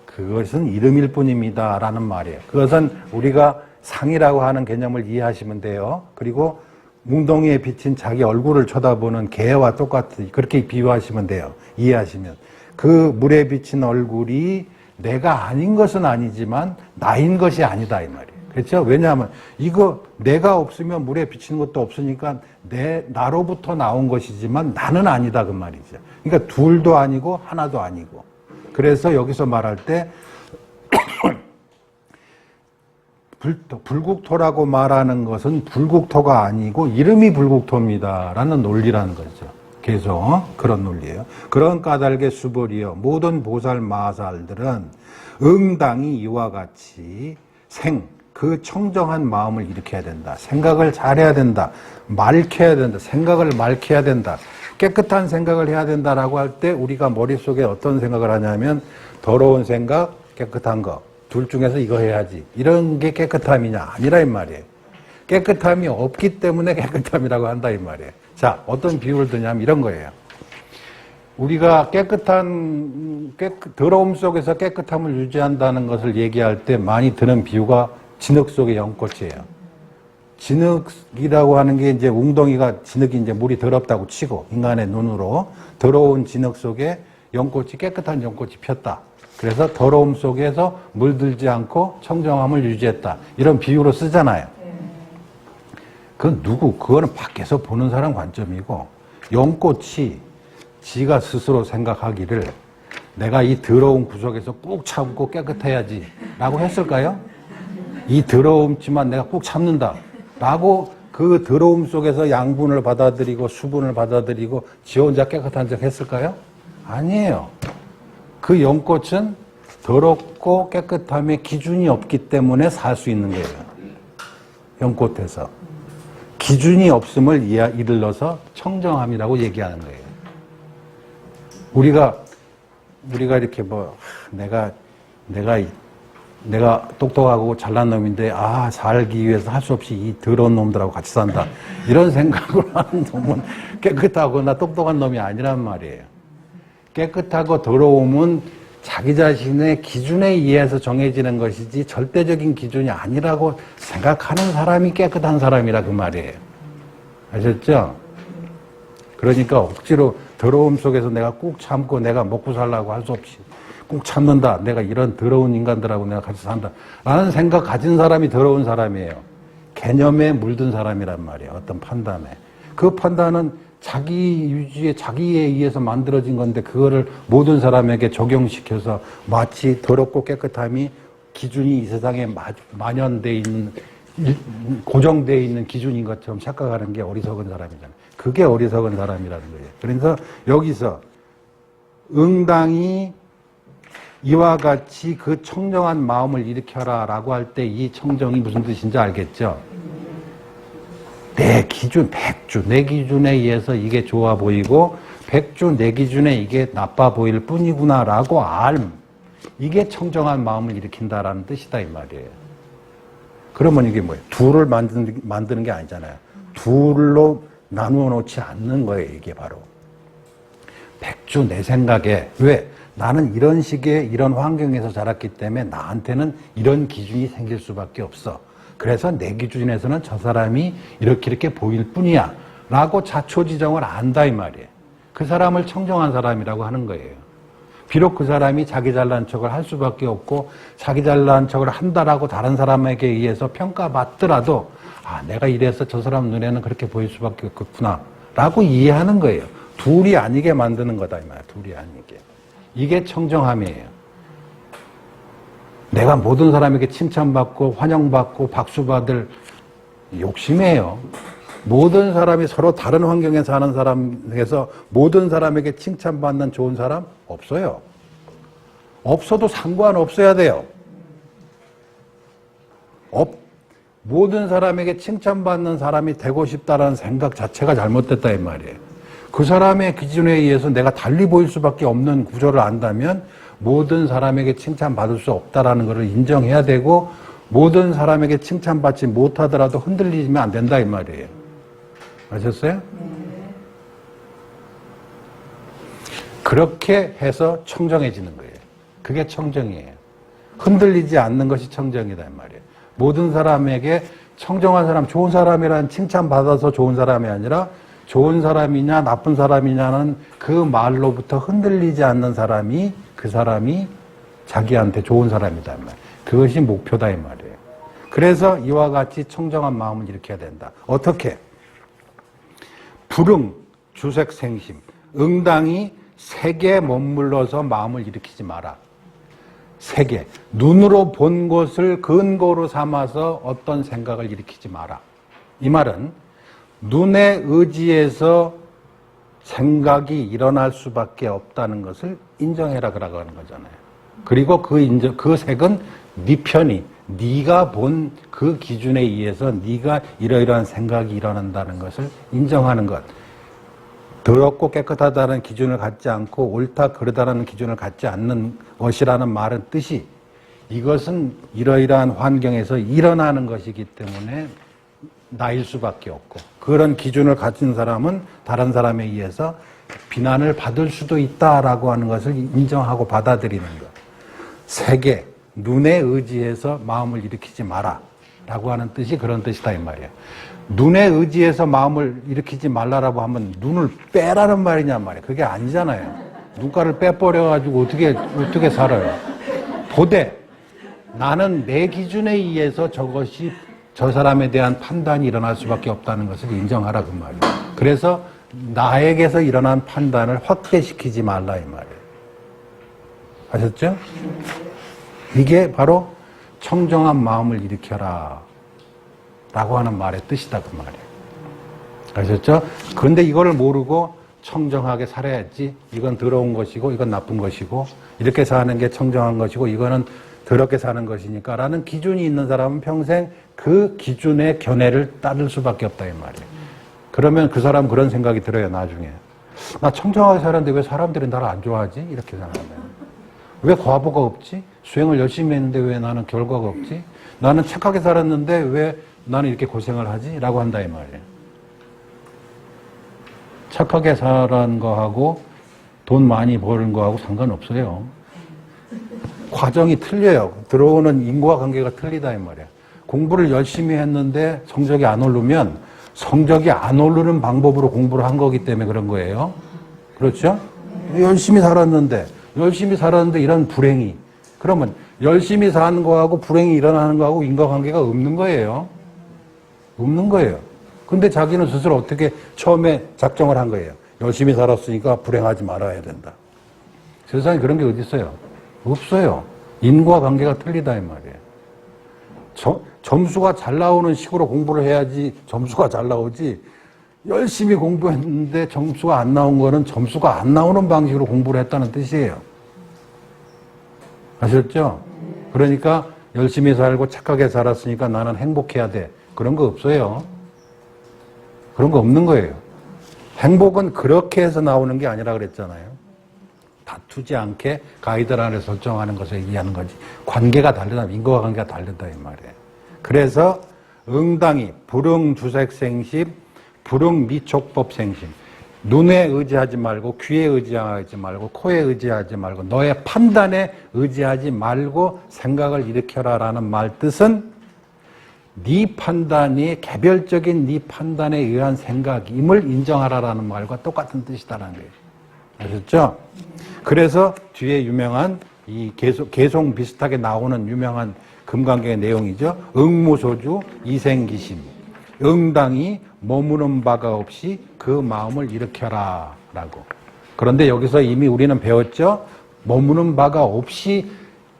A: 그것은 이름일 뿐입니다. 라는 말이에요. 그것은 우리가 상이라고 하는 개념을 이해하시면 돼요. 그리고 웅덩이에 비친 자기 얼굴을 쳐다보는 개와 똑같이 그렇게 비유하시면 돼요. 이해하시면. 그 물에 비친 얼굴이 내가 아닌 것은 아니지만 나인 것이 아니다 이 말이에요. 그렇죠? 왜냐하면 이거 내가 없으면 물에 비치는 것도 없으니까 나로부터 나온 것이지만 나는 아니다 그 말이죠. 그러니까 둘도 아니고 하나도 아니고. 그래서 여기서 말할 때 불국토라고 말하는 것은 불국토가 아니고 이름이 불국토입니다라는 논리라는 거죠. 계속 그런 논리예요. 그런 까닭의 수벌이여 모든 보살 마살들은 응당이 이와 같이 그 청정한 마음을 일으켜야 된다. 생각을 잘해야 된다. 맑혀야 된다. 생각을 맑혀야 된다. 깨끗한 생각을 해야 된다라고 할 때 우리가 머릿속에 어떤 생각을 하냐면 더러운 생각, 깨끗한 거. 둘 중에서 이거 해야지. 이런 게 깨끗함이냐? 아니라 이 말이에요. 깨끗함이 없기 때문에 깨끗함이라고 한다 이 말이에요. 자, 어떤 비유를 드냐면 이런 거예요. 우리가 더러움 속에서 깨끗함을 유지한다는 것을 얘기할 때 많이 드는 비유가 진흙 속의 연꽃이에요. 진흙이라고 하는 게 이제 웅덩이가 진흙이 이제 물이 더럽다고 치고 인간의 눈으로 더러운 진흙 속에 연꽃이 깨끗한 연꽃이 폈다. 그래서 더러움 속에서 물들지 않고 청정함을 유지했다. 이런 비유로 쓰잖아요. 그거는 밖에서 보는 사람 관점이고 연꽃이 지가 스스로 생각하기를 내가 이 더러운 구석에서 꾹 참고 깨끗해야지 라고 했을까요? 이 더러움지만 내가 꾹 참는다 라고 그 더러움 속에서 양분을 받아들이고 수분을 받아들이고 지 혼자 깨끗한 척 했을까요? 아니에요. 그 연꽃은 더럽고 깨끗함의 기준이 없기 때문에 살 수 있는 거예요. 연꽃에서. 기준이 없음을 이르러서 청정함이라고 얘기하는 거예요. 우리가 이렇게 내가 똑똑하고 잘난 놈인데, 살기 위해서 할 수 없이 이 더러운 놈들하고 같이 산다. 이런 생각을 하는 놈은 깨끗하거나 똑똑한 놈이 아니란 말이에요. 깨끗하고 더러움은 자기 자신의 기준에 의해서 정해지는 것이지 절대적인 기준이 아니라고 생각하는 사람이 깨끗한 사람이라 그 말이에요. 아셨죠? 그러니까 억지로 더러움 속에서 내가 꾹 참고 내가 먹고 살라고 할 수 없이 꾹 참는다. 내가 이런 더러운 인간들하고 내가 같이 산다. 라는 생각 가진 사람이 더러운 사람이에요. 개념에 물든 사람이란 말이에요. 어떤 판단에. 그 판단은 자기 유지에 자기에 의해서 만들어진 건데 그거를 모든 사람에게 적용시켜서 마치 더럽고 깨끗함이 기준이 이 세상에 만연되어 있는 고정되어 있는 기준인 것처럼 착각하는 게 어리석은 사람이잖아요. 그게 어리석은 사람이라는 거예요. 그래서 여기서 응당이 이와 같이 그 청정한 마음을 일으켜라 라고 할 때 이 청정이 무슨 뜻인지 알겠죠? 내 기준, 백주, 내 기준에 의해서 이게 좋아 보이고 백주, 내 기준에 이게 나빠 보일 뿐이구나 라고 이게 청정한 마음을 일으킨다라는 뜻이다 이 말이에요. 그러면 이게 뭐예요? 둘을 만드는 게 아니잖아요. 둘로 나누어 놓지 않는 거예요. 이게 바로. 백주 내 생각에 왜? 나는 이런 식의 이런 환경에서 자랐기 때문에 나한테는 이런 기준이 생길 수밖에 없어. 그래서 내 기준에서는 저 사람이 이렇게 보일 뿐이야 라고 자초지정을 안다 이 말이에요. 그 사람을 청정한 사람이라고 하는 거예요. 비록 그 사람이 자기 잘난 척을 할 수밖에 없고 자기 잘난 척을 한다라고 다른 사람에게 의해서 평가받더라도 내가 이래서 저 사람 눈에는 그렇게 보일 수밖에 없겠구나 라고 이해하는 거예요. 둘이 아니게 만드는 거다 이 말이에요. 둘이 아니게. 이게 청정함이에요. 내가 모든 사람에게 칭찬받고 환영받고 박수받을 욕심이에요. 모든 사람이 서로 다른 환경에 사는 사람에서 모든 사람에게 칭찬받는 좋은 사람 없어요. 없어도 상관없어야 돼요. 모든 사람에게 칭찬받는 사람이 되고 싶다는 생각 자체가 잘못됐다 이 말이에요. 그 사람의 기준에 의해서 내가 달리 보일 수밖에 없는 구조를 안다면 모든 사람에게 칭찬받을 수 없다라는 것을 인정해야 되고 모든 사람에게 칭찬받지 못하더라도 흔들리면 안 된다 이 말이에요. 아셨어요? 그렇게 해서 청정해지는 거예요. 그게 청정이에요. 흔들리지 않는 것이 청정이다 이 말이에요. 모든 사람에게 청정한 사람, 좋은 사람이라는 칭찬받아서 좋은 사람이 아니라 좋은 사람이냐 나쁜 사람이냐는 그 말로부터 흔들리지 않는 사람이 그 사람이 자기한테 좋은 사람이다 이 말이에요. 그것이 목표다 이 말이에요. 그래서 이와 같이 청정한 마음을 일으켜야 된다. 어떻게? 불응, 주색생심, 응당이 색에 머물러서 마음을 일으키지 마라. 세계, 눈으로 본 것을 근거로 삼아서 어떤 생각을 일으키지 마라. 이 말은 눈에 의지해서 생각이 일어날 수밖에 없다는 것을 인정해라 그라고 하는 거잖아요. 그리고 그 색은 네 편이, 네가 본 그 기준에 의해서 네가 이러이러한 생각이 일어난다는 것을 인정하는 것. 더럽고 깨끗하다는 기준을 갖지 않고 옳다 그르다라는 기준을 갖지 않는 것이라는 말은 뜻이 이것은 이러이러한 환경에서 일어나는 것이기 때문에 나일 수밖에 없고 그런 기준을 가진 사람은 다른 사람에 의해서 비난을 받을 수도 있다라고 하는 것을 인정하고 받아들이는 것. 세계, 눈에 의지해서 마음을 일으키지 마라 라고 하는 뜻이 그런 뜻이다 이 말이에요. 눈에 의지해서 마음을 일으키지 말라라고 하면 눈을 빼라는 말이냐 말이에요. 그게 아니잖아요. 눈가를 빼버려가지고 어떻게 살아요. 보되 나는 내 기준에 의해서 저것이 저 사람에 대한 판단이 일어날 수밖에 없다는 것을 인정하라 그 말이에요. 그래서 나에게서 일어난 판단을 확대시키지 말라 이 말이에요. 아셨죠? 이게 바로 청정한 마음을 일으켜라 라고 하는 말의 뜻이다 그 말이에요. 아셨죠? 그런데 이거를 모르고 청정하게 살아야지 이건 더러운 것이고 이건 나쁜 것이고 이렇게 사는 게 청정한 것이고 이거는 더럽게 사는 것이니까 라는 기준이 있는 사람은 평생 그 기준의 견해를 따를 수밖에 없다 이 말이에요. 그러면 그 사람 그런 생각이 들어요 나중에. 나 청정하게 살았는데 왜 사람들이 나를 안 좋아하지? 이렇게 생각하면. 왜 과보가 없지? 수행을 열심히 했는데 왜 나는 결과가 없지? 나는 착하게 살았는데 왜 나는 이렇게 고생을 하지? 라고 한다 이 말이에요. 착하게 살은 거하고 돈 많이 버는 거하고 상관없어요. 과정이 틀려요. 들어오는 인과관계가 틀리다 이 말이에요. 공부를 열심히 했는데 성적이 안 오르면 성적이 안 오르는 방법으로 공부를 한 거기 때문에 그런 거예요. 그렇죠? 열심히 살았는데 이런 불행이. 그러면 열심히 사는 거하고 불행이 일어나는 거하고 인과관계가 없는 거예요. 없는 거예요. 근데 자기는 스스로 어떻게 처음에 작정을 한 거예요. 열심히 살았으니까 불행하지 말아야 된다. 세상에 그런 게 어디 있어요? 없어요. 인과관계가 틀리다 이 말이에요. 점수가 잘 나오는 식으로 공부를 해야지 점수가 잘 나오지 열심히 공부했는데 점수가 안 나온 거는 점수가 안 나오는 방식으로 공부를 했다는 뜻이에요. 아셨죠? 그러니까 열심히 살고 착하게 살았으니까 나는 행복해야 돼. 그런 거 없어요. 그런 거 없는 거예요. 행복은 그렇게 해서 나오는 게 아니라 그랬잖아요. 다투지 않게 가이드라인을 설정하는 것을 얘기하는 거지. 관계가 다르다. 인과관계가 다르다 이 말이에요. 그래서 응당이 불응주색생심, 불응미촉법생심. 눈에 의지하지 말고 귀에 의지하지 말고 코에 의지하지 말고 너의 판단에 의지하지 말고 생각을 일으켜라라는 말 뜻은 네 판단이 개별적인 네 판단에 의한 생각임을 인정하라라는 말과 똑같은 뜻이다라는 거예요. 아셨죠? 그래서 뒤에 유명한 이 계속 비슷하게 나오는 유명한 금강경의 내용이죠. 응무소주 이생기심. 응당이 머무는 바가 없이 그 마음을 일으켜라 라고. 그런데 여기서 이미 우리는 배웠죠. 머무는 바가 없이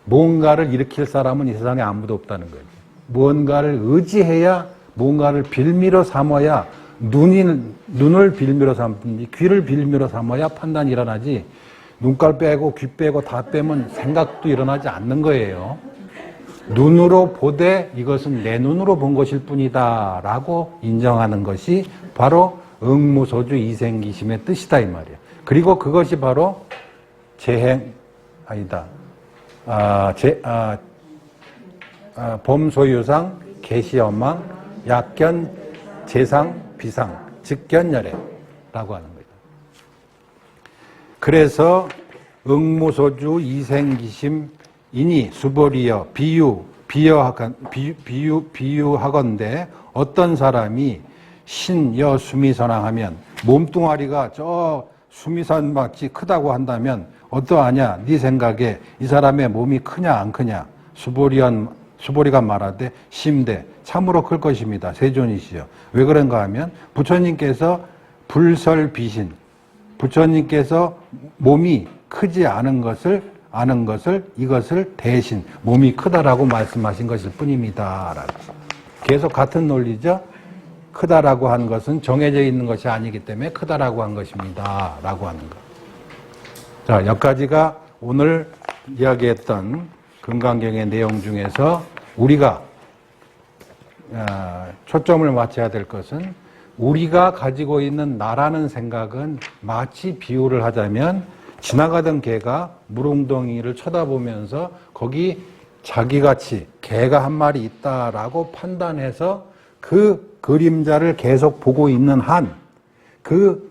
A: 뭔가를 일으킬 사람은 이 세상에 아무도 없다는 거죠. 무언가를 의지해야 뭔가를 빌미로 삼아야 눈을 빌미로 삼든지 귀를 빌미로 삼아야 판단이 일어나지 눈깔 빼고 귀 빼고 다 빼면 생각도 일어나지 않는 거예요. 눈으로 보되 이것은 내 눈으로 본 것일 뿐이다 라고 인정하는 것이 바로 응무소주 이생기심의 뜻이다 이 말이에요. 그리고 그것이 바로 범소유상 계시엄망 약견 재상 비상 즉견열애라고 하는 거죠. 그래서 응무소주 이생기심 이니 수보리여 비유하건대 어떤 사람이 신여 수미선왕하면 몸뚱아리가 저 수미선같이 크다고 한다면 어떠하냐? 네 생각에 이 사람의 몸이 크냐 안 크냐? 수보리가 말하되 심대 참으로 클 것입니다. 세존이시여. 왜 그런가 하면 부처님께서 불설비신 부처님께서 몸이 크지 않은 것을 아는 것을 이것을 대신 몸이 크다라고 말씀하신 것일 뿐입니다. 라고. 계속 같은 논리죠. 크다라고 한 것은 정해져 있는 것이 아니기 때문에 크다라고 한 것입니다. 라고 하는 것. 자, 여기까지가 오늘 이야기했던 금강경의 내용 중에서 우리가 초점을 맞춰야 될 것은 우리가 가지고 있는 나라는 생각은 마치 비유를 하자면 지나가던 개가 물웅덩이를 쳐다보면서 거기 자기같이 개가 한 마리 있다라고 판단해서 그 그림자를 계속 보고 있는 한 그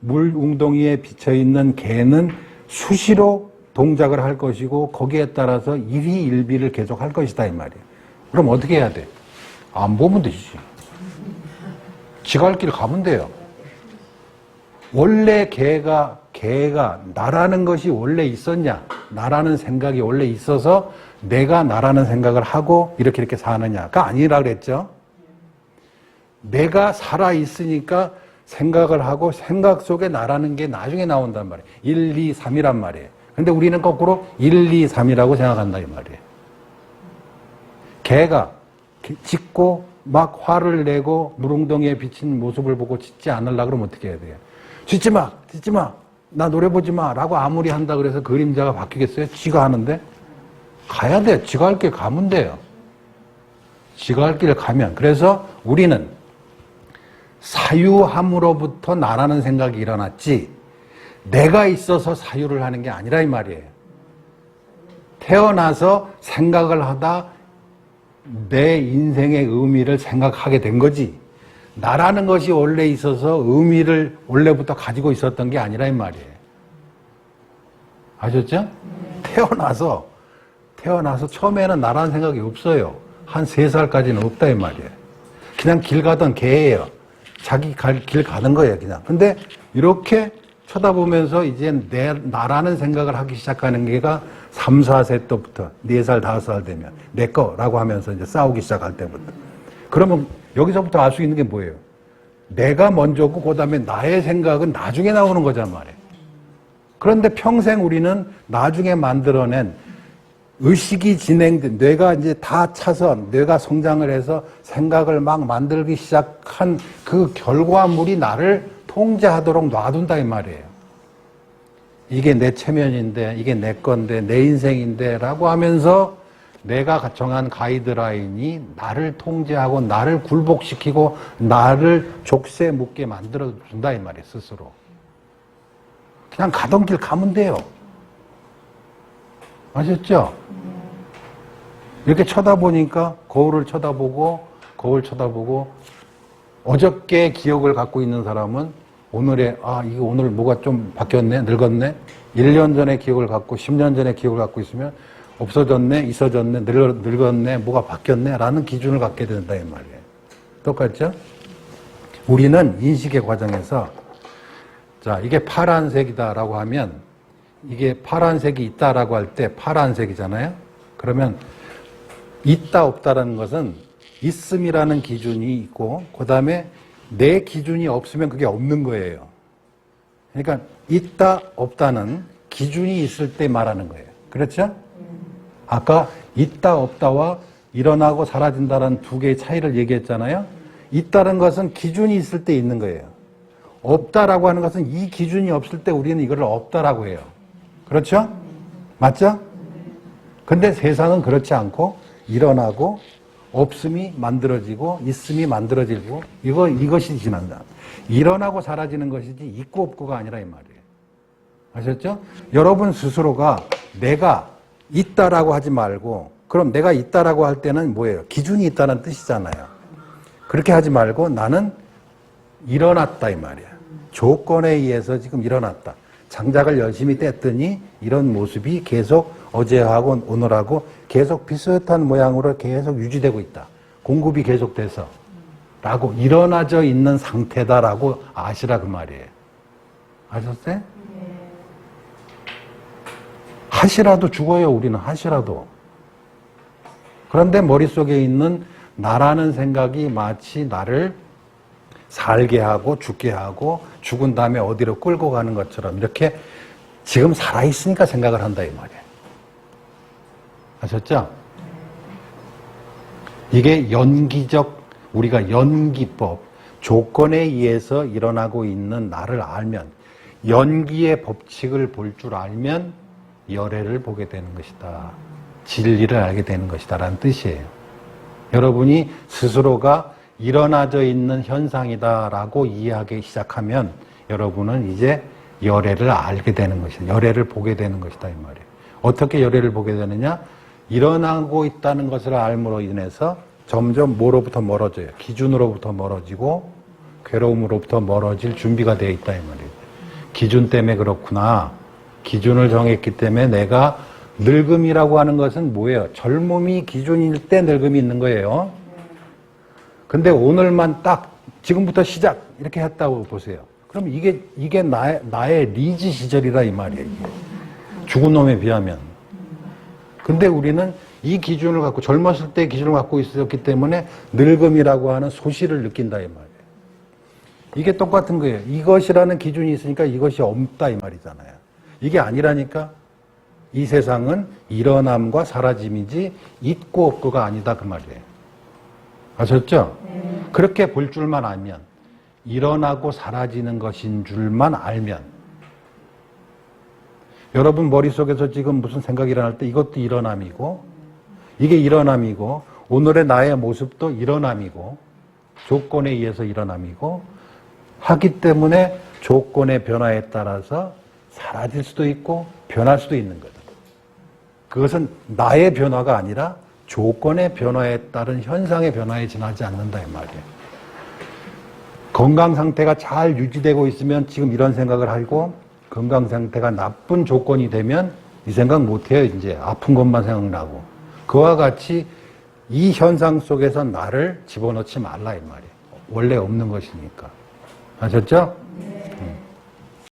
A: 물웅덩이에 비쳐있는 개는 수시로 동작을 할 것이고 거기에 따라서 일희일비를 계속 할 것이다 이 말이에요. 그럼 어떻게 해야 돼? 안 보면 되지. 지가 할 길 가면 돼요. 원래 개가 나라는 것이 원래 있었냐? 나라는 생각이 원래 있어서 내가 나라는 생각을 하고 이렇게 사느냐가 아니라 그랬죠. 내가 살아있으니까 생각을 하고 생각 속에 나라는 게 나중에 나온단 말이에요. 1, 2, 3이란 말이에요. 근데 우리는 거꾸로 1, 2, 3이라고 생각한다 이 말이에요. 개가 짖고 막 화를 내고 물웅덩이에 비친 모습을 보고 짖지 않으려고 그러면 어떻게 해야 돼요? 짖지 마! 나 노래 보지 마! 라고 아무리 한다 그래서 그림자가 바뀌겠어요? 지가 하는데? 가야 돼요. 지가 할 길 가면 돼요. 지가 할 길 가면. 그래서 우리는 사유함으로부터 나라는 생각이 일어났지 내가 있어서 사유를 하는 게 아니라 이 말이에요. 태어나서 생각을 하다 내 인생의 의미를 생각하게 된 거지 나라는 것이 원래 있어서 의미를 원래부터 가지고 있었던 게 아니라 이 말이에요. 아셨죠? 태어나서 처음에는 나라는 생각이 없어요. 한 3살까지는 없다 이 말이에요. 그냥 길 가던 개예요. 자기 길 가는 거예요 그냥. 근데 이렇게 쳐다보면서 이제 나라는 생각을 하기 시작하는 게가 3, 4세 때부터 4살, 5살 되면 내 거라고 하면서 이제 싸우기 시작할 때부터. 그러면 여기서부터 알 수 있는 게 뭐예요? 내가 먼저고 그다음에 나의 생각은 나중에 나오는 거란 말이에요. 그런데 평생 우리는 나중에 만들어낸 의식이 진행된 뇌가 이제 다 차서 뇌가 성장을 해서 생각을 막 만들기 시작한 그 결과물이 나를 통제하도록 놔둔다 이 말이에요. 이게 내 체면인데 이게 내 건데 내 인생인데 라고 하면서 내가 정한 가이드라인이 나를 통제하고 나를 굴복시키고 나를 족쇄에 묶게 만들어준다 이 말이에요. 스스로. 그냥 가던 길 가면 돼요. 아셨죠? 이렇게 쳐다보니까 거울 쳐다보고 어저께 기억을 갖고 있는 사람은 오늘의 이거 오늘 뭐가 좀 바뀌었네, 늙었네. 1년 전에 기억을 갖고 10년 전에 기억을 갖고 있으면 없어졌네, 있어졌네, 늙었네, 뭐가 바뀌었네 라는 기준을 갖게 된다 이 말이에요. 똑같죠? 우리는 인식의 과정에서 자 이게 파란색이다라고 하면 이게 파란색이 있다라고 할 때 파란색이잖아요. 그러면 있다 없다라는 것은 있음이라는 기준이 있고 그 다음에 내 기준이 없으면 그게 없는 거예요. 그러니까 있다 없다는 기준이 있을 때 말하는 거예요. 그렇죠? 아까 있다 없다와 일어나고 사라진다는 두 개의 차이를 얘기했잖아요. 있다는 것은 기준이 있을 때 있는 거예요. 없다라고 하는 것은 이 기준이 없을 때 우리는 이걸 없다라고 해요. 그렇죠? 맞죠? 근데 세상은 그렇지 않고 일어나고 없음이 만들어지고 있음이 만들어지고 이것이 지난다. 일어나고 사라지는 것이지 있고 없고가 아니라 이 말이에요. 아셨죠? 여러분 스스로가 내가 있다라고 하지 말고 그럼 내가 있다라고 할 때는 뭐예요? 기준이 있다는 뜻이잖아요. 그렇게 하지 말고 나는 일어났다 이 말이야. 조건에 의해서 지금 일어났다. 장작을 열심히 뗐더니 이런 모습이 계속 어제하고 오늘하고 계속 비슷한 모양으로 계속 유지되고 있다. 공급이 계속돼서 라고 일어나져 있는 상태다라고 아시라 그 말이에요. 아셨어요? 하시라도 죽어요. 우리는 하시라도. 그런데 머릿속에 있는 나라는 생각이 마치 나를 살게 하고 죽게 하고 죽은 다음에 어디로 끌고 가는 것처럼 이렇게 지금 살아있으니까 생각을 한다 이 말이에요. 아셨죠? 이게 연기적, 우리가 연기법, 조건에 의해서 일어나고 있는 나를 알면, 연기의 법칙을 볼 줄 알면 열애를 보게 되는 것이다. 진리를 알게 되는 것이다 라는 뜻이에요. 여러분이 스스로가 일어나져 있는 현상이다 라고 이해하기 시작하면 여러분은 이제 열애를 알게 되는 것이다. 열애를 보게 되는 것이다 이 말이에요. 어떻게 열애를 보게 되느냐? 일어나고 있다는 것을 알므로 인해서 점점 뭐로부터 멀어져요? 기준으로부터 멀어지고 괴로움으로부터 멀어질 준비가 되어 있다 이 말이에요. 기준 때문에 그렇구나. 기준을 정했기 때문에 내가 늙음이라고 하는 것은 뭐예요? 젊음이 기준일 때 늙음이 있는 거예요. 근데 오늘만 딱 지금부터 시작 이렇게 했다고 보세요. 그럼 이게 나의 리즈 시절이라 이 말이에요. 이게. 죽은 놈에 비하면. 근데 우리는 이 기준을 갖고 젊었을 때 기준을 갖고 있었기 때문에 늙음이라고 하는 소실을 느낀다 이 말이에요. 이게 똑같은 거예요. 이것이라는 기준이 있으니까 이것이 없다 이 말이잖아요. 이게 아니라니까 이 세상은 일어남과 사라짐이지 있고 없고가 아니다 그 말이에요. 아셨죠? 그렇게 볼 줄만 알면, 일어나고 사라지는 것인 줄만 알면, 여러분 머릿속에서 지금 무슨 생각이 일어날 때 이것도 일어남이고, 이게 일어남이고, 오늘의 나의 모습도 일어남이고, 조건에 의해서 일어남이고, 하기 때문에 조건의 변화에 따라서 사라질 수도 있고 변할 수도 있는 거다. 그것은 나의 변화가 아니라 조건의 변화에 따른 현상의 변화에 지나지 않는다 이 말이에요. 건강 상태가 잘 유지되고 있으면 지금 이런 생각을 하고, 건강 상태가 나쁜 조건이 되면 이 생각 못해요. 이제 아픈 것만 생각나고. 그와 같이 이 현상 속에서 나를 집어넣지 말라 이 말이에요. 원래 없는 것이니까. 아셨죠?